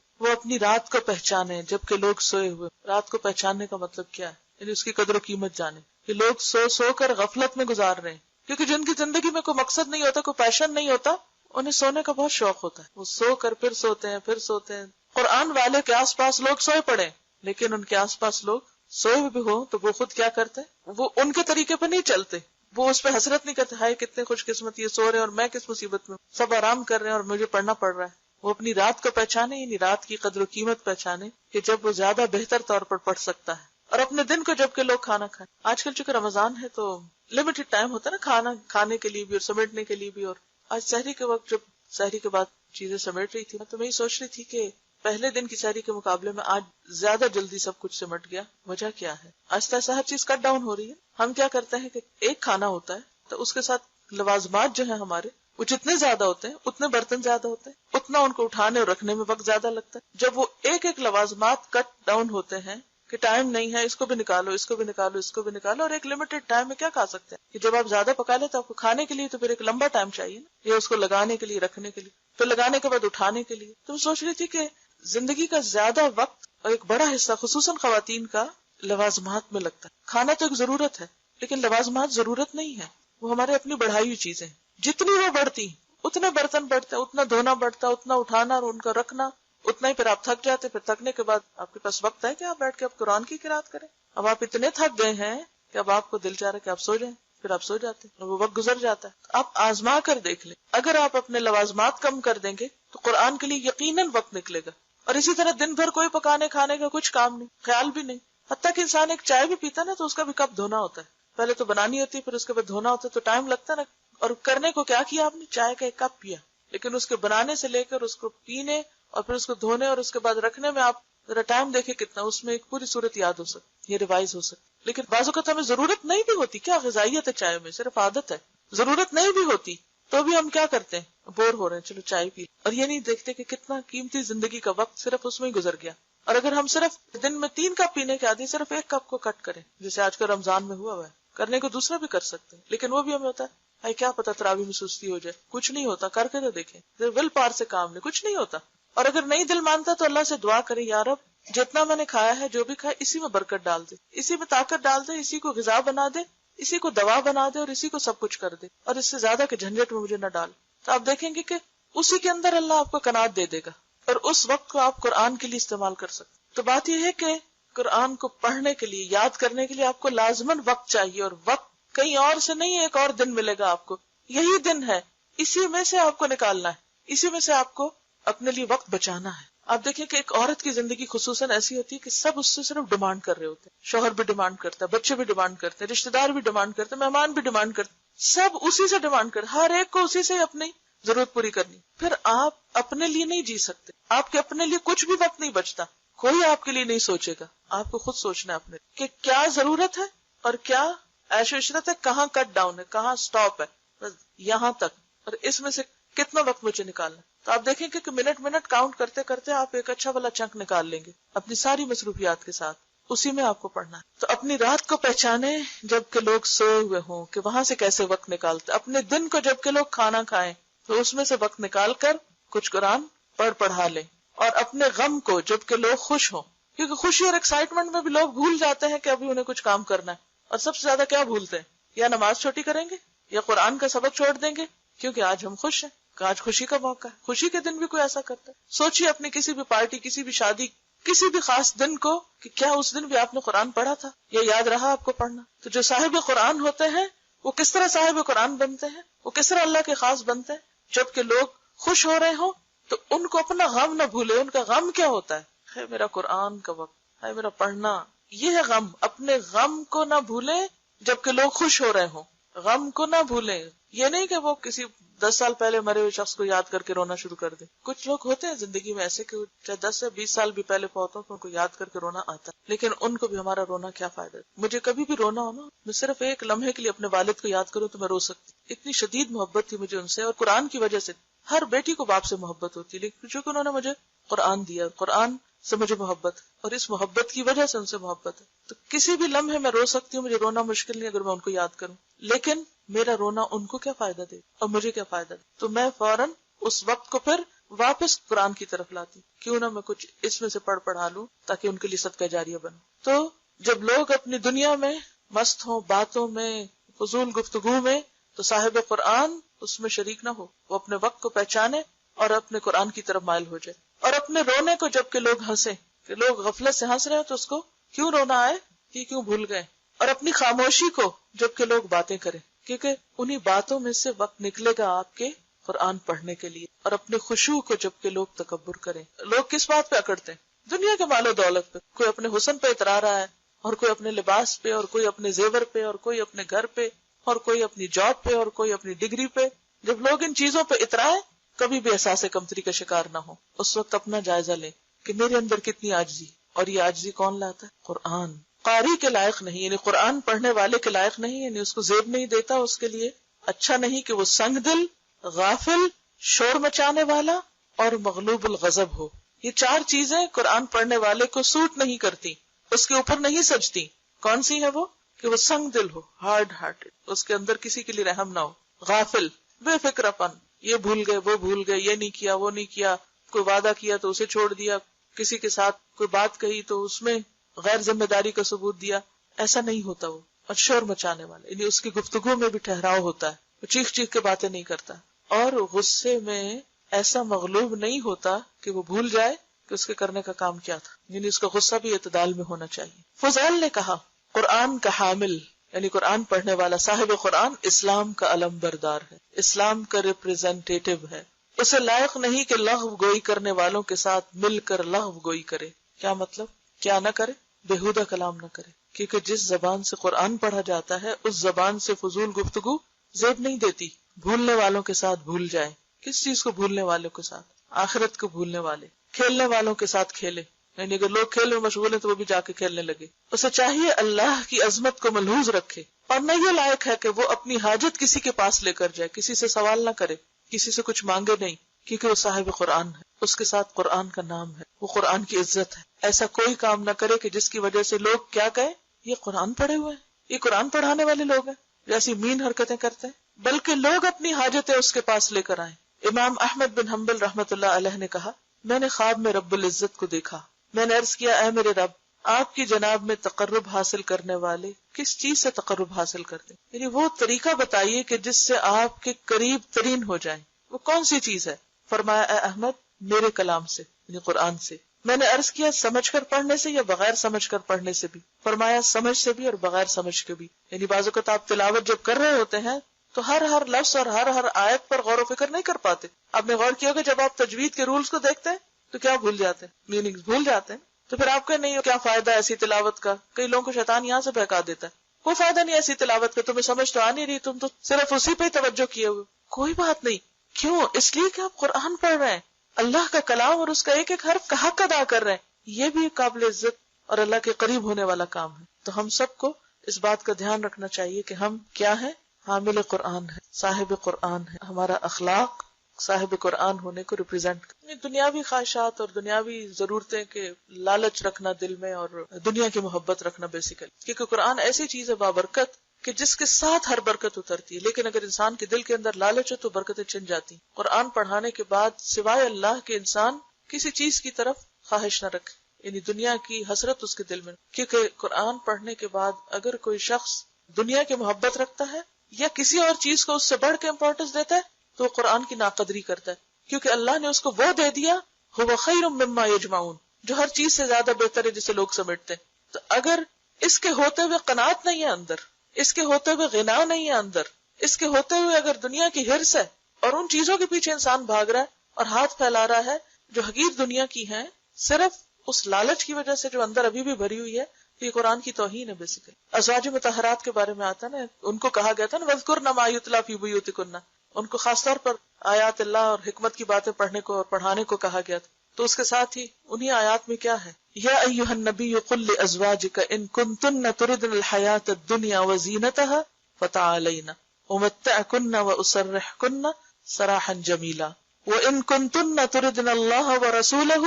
وہ اپنی رات کو پہچانے جبکہ لوگ سوئے ہوئے. رات کو پہچاننے کا مطلب کیا ہے؟ یعنی اس کی قدر و قیمت جانے کہ لوگ سو کر غفلت میں گزار رہے ہیں، کیونکہ جن کی زندگی میں کوئی مقصد نہیں ہوتا، کوئی پیشن نہیں ہوتا، انہیں سونے کا بہت شوق ہوتا ہے. وہ سو کر پھر سوتے ہیں، پھر سوتے ہیں. قرآن والے کے آس پاس لوگ سوئے پڑے، لیکن ان کے آس پاس لوگ سوئے بھی ہوں تو وہ خود کیا کرتے ہیں؟ وہ ان کے طریقے پہ نہیں چلتے، وہ اس پہ حسرت نہیں کرتے ہائے کتنے خوش قسمت یہ سو رہے ہیں اور میں کس مصیبت میں. سب آرام کر رہے ہیں اور مجھے پڑھنا پڑ رہا ہے. وہ اپنی رات کو پہچانے، یعنی رات کی قدر و قیمت پہچانے کہ جب وہ زیادہ بہتر طور پر پڑھ سکتا ہے، اور اپنے دن کو جب کہ لوگ کھانا کھائیں. آج کل چونکہ رمضان ہے تو لمیٹڈ ٹائم ہوتا ہے نا کھانا کھانے کے لیے بھی اور سمیٹنے کے لیے بھی. اور آج سحری کے وقت جب سحری کے بعد چیزیں سمیٹ رہی تھی تو میں یہ سوچ رہی تھی کہ پہلے دن کی سحری کے مقابلے میں آج زیادہ جلدی سب کچھ سمٹ گیا. وجہ کیا ہے؟ آہستہ آہستہ ہر چیز کٹ ڈاؤن ہو رہی ہے. ہم کیا کرتے ہیں کہ ایک کھانا ہوتا ہے تو اس کے ساتھ لوازمات جو ہیں ہمارے وہ جتنے زیادہ ہوتے ہیں اتنے برتن زیادہ ہوتے ہیں، اتنا ان کو اٹھانے اور رکھنے میں وقت زیادہ لگتا ہے. جب وہ ایک ایک لوازمات کٹ ڈاؤن ہوتے ہیں کہ ٹائم نہیں ہے، اس کو بھی نکالو، اس کو بھی نکالو، اس کو بھی نکالو، اور ایک لمیٹڈ ٹائم میں کیا کھا سکتے ہیں کہ جب آپ زیادہ پکا لیں تو آپ کو کھانے کے لیے تو پھر ایک لمبا ٹائم چاہیے نا، یا اس کو لگانے کے لیے، رکھنے کے لیے، پھر لگانے کے بعد اٹھانے کے لیے. تو میں سوچ رہی تھی کہ زندگی کا زیادہ وقت اور ایک بڑا حصہ خصوصاً خواتین کا لوازمات میں لگتا ہے. کھانا تو ایک ضرورت ہے لیکن لوازمات ضرورت نہیں ہے، وہ ہمارے اپنی بڑھائی ہوئی چیزیں ہیں. جتنی وہ بڑھتی اتنے برتن بڑھتے، اتنا دھونا بڑھتا، اتنا اٹھانا اور ان کا رکھنا، اتنا ہی پھر آپ تھک جاتے. پھر تھکنے کے بعد آپ کے پاس وقت ہے کہ آپ بیٹھ کے آپ قرآن کی قرات کریں. اب آپ اتنے تھک گئے ہیں کہ اب آپ کو دل چاہ رہا ہے کہ آپ سو جائیں، پھر آپ سو جاتے ہیں اور وہ وقت گزر جاتا ہے. آپ آزما کر دیکھ لیں، اگر آپ اپنے لوازمات کم کر دیں گے تو قرآن کے لیے یقیناً وقت نکلے گا. اور اسی طرح دن بھر کوئی پکانے کھانے کا کچھ کام نہیں، خیال بھی نہیں. حتیٰ کہ انسان ایک چائے بھی پیتا نا تو اس کا بھی کپ دھونا ہوتا ہے. پہلے تو بنانی ہوتی ہے، پھر اس کے بعد دھونا ہوتا ہے، تو ٹائم لگتا ہے نا. اور کرنے کو کیا کیا آپ نے؟ چائے کا ایک کپ پیا، لیکن اس کے بنانے سے لے کر اس کو پینے اور پھر اس کو دھونے اور اس کے بعد رکھنے میں آپ ذرا ٹائم دیکھیں کتنا، اس میں ایک پوری صورت یاد ہو سکتی، یہ ریوائز ہو سکتی. لیکن بعض اوقات ہمیں ضرورت نہیں بھی ہوتی. کیا غذائیت ہے چائے میں؟ صرف عادت ہے. ضرورت نہیں بھی ہوتی تو بھی ہم کیا کرتے ہیں؟ بور ہو رہے ہیں، چلو چائے پی. اور یہ نہیں دیکھتے کہ کتنا قیمتی زندگی کا وقت صرف اس میں ہی گزر گیا. اور اگر ہم صرف دن میں 3 کپ پینے کے عادی صرف ایک کپ کو کٹ کریں، جیسے آج کل رمضان میں ہوا ہے، کرنے کو دوسرا بھی کر سکتے ہیں، لیکن وہ بھی ہمیں ہوتا ہے کیا پتا تراویح میں سستی ہو جائے. کچھ نہیں ہوتا، کر کے تو دیکھیں. ول پاور سے کام لے، کچھ نہیں ہوتا. اور اگر نہیں دل مانتا تو اللہ سے دعا کریں، یا رب جتنا میں نے کھایا ہے، جو بھی کھایا، اسی میں برکت ڈال دے، اسی میں طاقت ڈال دے، اسی کو غذا بنا دے، اسی کو دوا بنا دے، اور اسی کو سب کچھ کر دے، اور اس سے زیادہ کہ جھنجٹ میں مجھے نہ ڈال. تو آپ دیکھیں گے کہ اسی کے اندر اللہ آپ کو قناعت دے دے گا اور اس وقت کو آپ قرآن کے لیے استعمال کر سکتے. تو بات یہ ہے کہ قرآن کو پڑھنے کے لیے، یاد کرنے کے لیے آپ کو لازماً وقت چاہیے، اور وقت کہیں اور سے نہیں، ایک اور دن ملے گا آپ کو. یہی دن ہے، اسی میں سے آپ کو نکالنا ہے، اسی میں سے آپ کو اپنے لیے وقت بچانا ہے. آپ دیکھیں کہ ایک عورت کی زندگی خصوصاً ایسی ہوتی ہے کہ سب اس سے صرف ڈیمانڈ کر رہے ہوتے ہیں. شوہر بھی ڈیمانڈ کرتا ہے، بچے بھی ڈیمانڈ کرتے ہیں، رشتے دار بھی ڈیمانڈ کرتے ہیں، مہمان بھی ڈیمانڈ کرتے ہیں، سب اسی سے ڈیمانڈ کر، ہر ایک کو اسی سے اپنی ضرورت پوری کرنی. پھر آپ اپنے لیے نہیں جی سکتے، آپ کے اپنے لیے کچھ بھی وقت نہیں بچتا. کوئی آپ کے لیے نہیں سوچے گا، آپ کو خود سوچنا ہے اپنے کہ کیا ضرورت ہے اور کیا عیش و عشرت ہے، کہاں کٹ ڈاؤن ہے، کہاں سٹاپ ہے، بس یہاں تک، اور اس میں سے کتنا وقت مجھے نکالنا. تو آپ دیکھیں کہ منٹ منٹ کاؤنٹ کرتے کرتے آپ ایک اچھا والا چنک نکال لیں گے اپنی ساری مصروفیات کے ساتھ. اسی میں آپ کو پڑھنا ہے. تو اپنی رات کو پہچانے جب کہ لوگ سوئے ہوئے ہوں کہ وہاں سے کیسے وقت نکالتے. اپنے دن کو جب کہ لوگ کھانا کھائیں تو اس میں سے وقت نکال کر کچھ قرآن پڑھا لیں. اور اپنے غم کو جب کہ لوگ خوش ہوں، کیونکہ خوشی اور ایکسائٹمنٹ میں بھی لوگ بھول جاتے ہیں کہ ابھی انہیں کچھ کام کرنا ہے. اور سب سے زیادہ کیا بھولتے ہیں؟ یا نماز چھوٹی کریں گے یا قرآن کا سبق چھوڑ دیں گے کیونکہ آج ہم خوش ہیں، کہ آج خوشی کا موقع ہے. خوشی کے دن بھی کوئی ایسا کرتا ہے؟ سوچیے اپنی کسی بھی پارٹی، کسی بھی شادی، کسی بھی خاص دن کو کہ کیا اس دن بھی آپ نے قرآن پڑھا تھا یا یاد رہا آپ کو پڑھنا. تو جو صاحب قرآن ہوتے ہیں وہ کس طرح صاحب قرآن بنتے ہیں، وہ کس طرح اللہ کے خاص بنتے ہیں؟ جبکہ لوگ خوش ہو رہے ہوں تو ان کو اپنا غم نہ بھولے. ان کا غم کیا ہوتا ہے میرا قرآن کا وقت ہے، میرا پڑھنا. یہ ہے غم. اپنے غم کو نہ بھولے جبکہ لوگ خوش ہو رہے ہوں. غم کو نہ بھولیں. یہ نہیں کہ وہ کسی 10 سال پہلے مرے ہوئے شخص کو یاد کر کے رونا شروع کر دے. کچھ لوگ ہوتے ہیں زندگی میں ایسے کہ چاہے 10 سے 20 سال بھی پہلے فوت ہو تو ان کو یاد کر کے رونا آتا ہے، لیکن ان کو بھی ہمارا رونا کیا فائدہ. مجھے کبھی بھی رونا ہو نا، میں صرف ایک لمحے کے لیے اپنے والد کو یاد کروں تو میں رو سکتی. اتنی شدید محبت تھی مجھے ان سے، اور قرآن کی وجہ سے. ہر بیٹی کو باپ سے محبت ہوتی ہے، لیکن چونکہ انہوں نے مجھے قرآن دیا، قرآن سے مجھے محبت، اور اس محبت کی وجہ سے ان سے محبت ہے. تو کسی بھی لمحے میں رو سکتی ہوں، مجھے رونا مشکل نہیں اگر میں ان کو یاد کروں. لیکن میرا رونا ان کو کیا فائدہ دے اور مجھے کیا فائدہ دے. تو میں فوراً اس وقت کو پھر واپس قرآن کی طرف لاتی، کیوں نہ میں کچھ اس میں سے پڑھا لوں تاکہ ان کے لیے صدقہ جاریہ بنوں. تو جب لوگ اپنی دنیا میں مست ہوں، باتوں میں، فضول گفتگو میں، تو صاحب قرآن اس میں شریک نہ ہو. وہ اپنے وقت کو پہچانے اور اپنے قرآن کی طرف مائل ہو جائے. اور اپنے رونے کو جب کہ لوگ ہنسیں، کہ لوگ غفلت سے ہنس رہے ہیں تو اس کو کیوں رونا آئے، یہ کیوں بھول گئے. اور اپنی خاموشی کو جب کہ لوگ باتیں کریں، کیونکہ انہی باتوں میں سے وقت نکلے گا آپ کے قرآن پڑھنے کے لیے. اور اپنے خشوع کو جب کہ لوگ تکبر کریں. لوگ کس بات پہ اکڑتے ہیں؟ دنیا کے مال و دولت پہ. کوئی اپنے حسن پہ اترا رہا ہے، اور کوئی اپنے لباس پہ، اور کوئی اپنے زیور پہ، اور کوئی اپنے گھر پہ، اور کوئی اپنی جاب پہ، اور کوئی اپنی ڈگری پہ. جب لوگ ان چیزوں پہ اترائے، کبھی بھی احساس کمتری کا شکار نہ ہو. اس وقت اپنا جائزہ لیں کہ میرے اندر کتنی عاجزی، اور یہ عاجزی کون لاتا ہے؟ قرآن. قاری کے لائق نہیں، یعنی قرآن پڑھنے والے کے لائق نہیں، یعنی اس کو زیب نہیں دیتا، اس کے لیے اچھا نہیں کہ وہ سنگ دل، غافل، شور مچانے والا اور مغلوب الغضب ہو. یہ چار چیزیں قرآن پڑھنے والے کو سوٹ نہیں کرتی، اس کے اوپر نہیں سجتی. کون سی ہے وہ؟ کہ وہ سنگ دل ہو، ہارڈ ہارٹڈ، اس کے اندر کسی کے لیے رحم نہ ہو، غافل، بے فکر پن، یہ بھول گئے وہ بھول گئے، یہ نہیں کیا وہ نہیں کیا، کوئی وعدہ کیا تو اسے چھوڑ دیا، کسی کے ساتھ کوئی بات کہی تو اس میں غیر ذمہ داری کا ثبوت دیا. ایسا نہیں ہوتا وہ. اور شور مچانے والا، یعنی اس کی گفتگو میں بھی ٹھہراؤ ہوتا ہے، وہ چیخ چیخ کے باتیں نہیں کرتا. اور غصے میں ایسا مغلوب نہیں ہوتا کہ وہ بھول جائے کہ اس کے کرنے کا کام کیا تھا، یعنی اس کا غصہ بھی اعتدال میں ہونا چاہیے. فضیل نے کہا قرآن کا حامل یعنی قرآن پڑھنے والا، صاحب قرآن اسلام کا علم بردار ہے، اسلام کا ریپریزنٹیٹو ہے. اسے لائق نہیں کہ لغو گوئی کرنے والوں کے ساتھ مل کر لغو گوئی کرے. کیا مطلب؟ کیا نہ کرے؟ بےہودہ کلام نہ کرے، کیونکہ جس زبان سے قرآن پڑھا جاتا ہے اس زبان سے فضول گفتگو زیب نہیں دیتی. بھولنے والوں کے ساتھ بھول جائے. کس چیز کو بھولنے والوں کے ساتھ؟ آخرت کو بھولنے والے. کھیلنے والوں کے ساتھ کھیلے، یعنی اگر لوگ کھیل میں مشغول ہیں تو وہ بھی جا کے کھیلنے لگے. اسے چاہیے اللہ کی عظمت کو ملحوظ رکھے، اور نہ یہ لائق ہے کہ وہ اپنی حاجت کسی کے پاس لے کر جائے، کسی سے سوال نہ کرے، کسی سے کچھ مانگے نہیں، کیونکہ وہ صاحب قرآن ہے، اس کے ساتھ قرآن کا نام ہے، وہ قرآن کی عزت ہے. ایسا کوئی کام نہ کرے کہ جس کی وجہ سے لوگ کیا کہیں، یہ قرآن پڑھے ہوئے ہیں، یہ قرآن پڑھانے والے لوگ ہیں، جیسی مین حرکتیں کرتے ہیں. بلکہ لوگ اپنی حاجتیں اس کے پاس لے کر آئیں. امام احمد بن حنبل رحمۃ اللہ علیہ نے کہا میں نے خواب میں رب العزت کو دیکھا. میں نے عرض کیا اے میرے رب، آپ کی جناب میں تقرب حاصل کرنے والے کس چیز سے تقرب حاصل کرتے، یعنی وہ طریقہ بتائیے کہ جس سے آپ کے قریب ترین ہو جائیں، وہ کون سی چیز ہے؟ فرمایا اے احمد میرے کلام سے، یعنی قرآن سے. میں نے عرض کیا سمجھ کر پڑھنے سے یا بغیر سمجھ کر پڑھنے سے بھی؟ فرمایا سمجھ سے بھی اور بغیر سمجھ کے بھی. یعنی بعض اوقات آپ تلاوت جب کر رہے ہوتے ہیں تو ہر لفظ اور ہر آیت پر غور و فکر نہیں کر پاتے. آپ نے غور کیا کہ جب آپ تجوید کے رولز کو دیکھتے ہیں تو کیا بھول جاتے ہیں؟ میننگ بھول جاتے ہیں. تو پھر آپ کا نہیں کیا فائدہ ایسی تلاوت کا؟ کئی لوگوں کو شیطان یہاں سے بہکا دیتا ہے، کوئی فائدہ نہیں ایسی تلاوت کا، تمہیں سمجھ تو آ نہیں رہی، تم تو صرف اسی پہ توجہ کیے ہوئے. کوئی بات نہیں. کیوں؟ اس لیے کہ آپ قرآن پڑھ رہے ہیں، اللہ کا کلام، اور اس کا ایک ایک حرف کا حق ادا کر رہے ہیں. یہ بھی قابل عزت اور اللہ کے قریب ہونے والا کام ہے. تو ہم سب کو اس بات کا دھیان رکھنا چاہیے کہ ہم کیا ہیں؟ حامل قرآن ہے، صاحب قرآن ہے. ہمارا اخلاق صاحب قرآن ہونے کو ریپرزینٹ کریں. دنیاوی خواہشات اور دنیاوی ضرورتیں کے لالچ رکھنا دل میں اور دنیا کی محبت رکھنا بیسیکلی، کیونکہ قرآن ایسی چیز ہے بابرکت کہ جس کے ساتھ ہر برکت اترتی ہے. لیکن اگر انسان کے دل کے اندر لالچ ہو تو برکتیں چھن جاتی. قرآن پڑھانے کے بعد سوائے اللہ کے انسان کسی چیز کی طرف خواہش نہ رکھے، یعنی دنیا کی حسرت اس کے دل میں. کیونکہ قرآن پڑھنے کے بعد اگر کوئی شخص دنیا کی محبت رکھتا ہے یا کسی اور چیز کو اس سے بڑھ کے امپورٹنس دیتا ہے تو وہ قرآن کی ناقدری کرتا ہے، کیونکہ اللہ نے اس کو وہ دے دیا هو خیر مما یجمعون، جو ہر چیز سے زیادہ بہتر ہے جسے لوگ سمیٹتے ہیں. تو اگر اس کے ہوتے ہوئے قناعت نہیں ہے اندر، اس کے ہوتے ہوئے غنا نہیں ہے اندر، اس کے ہوتے ہوئے اگر دنیا کی ہرس ہے اور ان چیزوں کے پیچھے انسان بھاگ رہا ہے اور ہاتھ پھیلا رہا ہے جو حقیر دنیا کی ہیں صرف اس لالچ کی وجہ سے جو اندر ابھی بھی بھری ہوئی ہے، تو یہ قرآن کی توہین ہے بیسیکلی. ازواج مطہرات کے بارے میں آتا نا، ان کو کہا گیا تھا نا وَاذْكُرْنَ مَا يُتْلَىٰ فِي بُيُوتِكُنَّ، ان کو خاص طور پر آیات اللہ اور حکمت کی باتیں پڑھنے کو اور پڑھانے کو کہا گیا تھا. تو اس کے ساتھ ہی انہی آیات میں کیا ہے، یا ایھا النبی قل لازواجک ان کنتن تردن الحیاۃ الدنیا وزینتها فتعالین امتعکن واسرحکن سراحا جمیلا وان کنتن تردن اللہ ورسولہ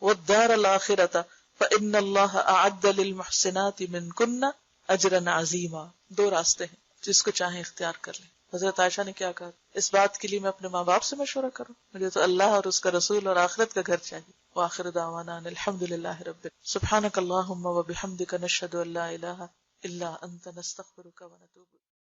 والدار الآخرۃ فإن اللہ اعد للمحسنات منکن اجرا عظیما. دو راستے ہیں، جس کو چاہیں اختیار کر لیں. حضرت عائشہ نے کیا کہا، اس بات کے لیے میں اپنے ماں باپ سے مشورہ کروں؟ مجھے تو اللہ اور اس کا رسول اور آخرت کا گھر چاہیے. وآخر دعوانا ان الحمد للہ رب سبحانک اللہم وبحمدک نشہد ان لا الہ الا انت نستغفرک ونتوب